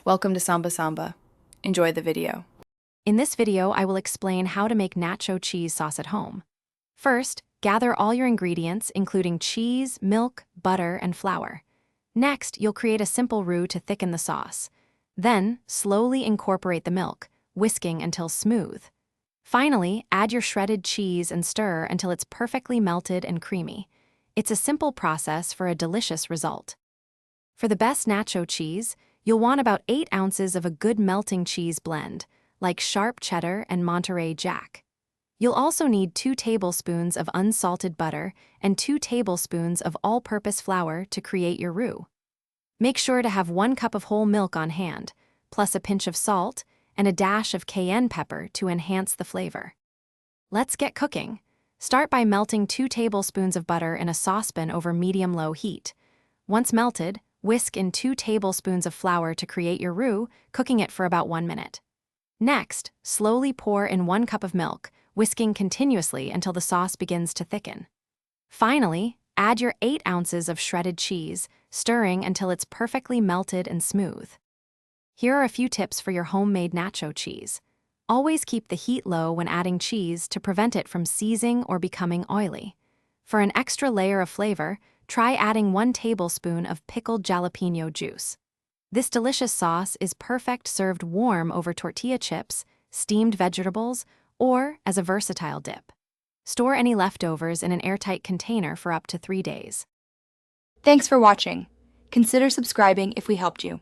Welcome to Samba Samba. Enjoy the video. In this video, I will explain how to make nacho cheese sauce at home. First, gather all your ingredients, including cheese, milk, butter, and flour. Next, you'll create a simple roux to thicken the sauce. Then, slowly incorporate the milk, whisking until smooth. Finally, add your shredded cheese and stir until it's perfectly melted and creamy. It's a simple process for a delicious result. For the best nacho cheese, you'll want about 8 ounces of a good melting cheese blend, like sharp cheddar and Monterey Jack. You'll also need 2 tablespoons of unsalted butter and 2 tablespoons of all-purpose flour to create your roux. Make sure to have 1 cup of whole milk on hand, plus a pinch of salt and a dash of cayenne pepper to enhance the flavor. Let's get cooking. Start by melting 2 tablespoons of butter in a saucepan over medium-low heat. Once melted, whisk in 2 tablespoons of flour to create your roux, cooking it for about 1 minute. Next, slowly pour in 1 cup of milk, whisking continuously until the sauce begins to thicken. Finally, add your 8 ounces of shredded cheese, stirring until it's perfectly melted and smooth. Here are a few tips for your homemade nacho cheese. Always keep the heat low when adding cheese to prevent it from seizing or becoming oily. For an extra layer of flavor, try adding 1 tablespoon of pickled jalapeno juice. This delicious sauce is perfect served warm over tortilla chips, steamed vegetables, or as a versatile dip. Store any leftovers in an airtight container for up to 3 days. Thanks for watching. Consider subscribing if we helped you.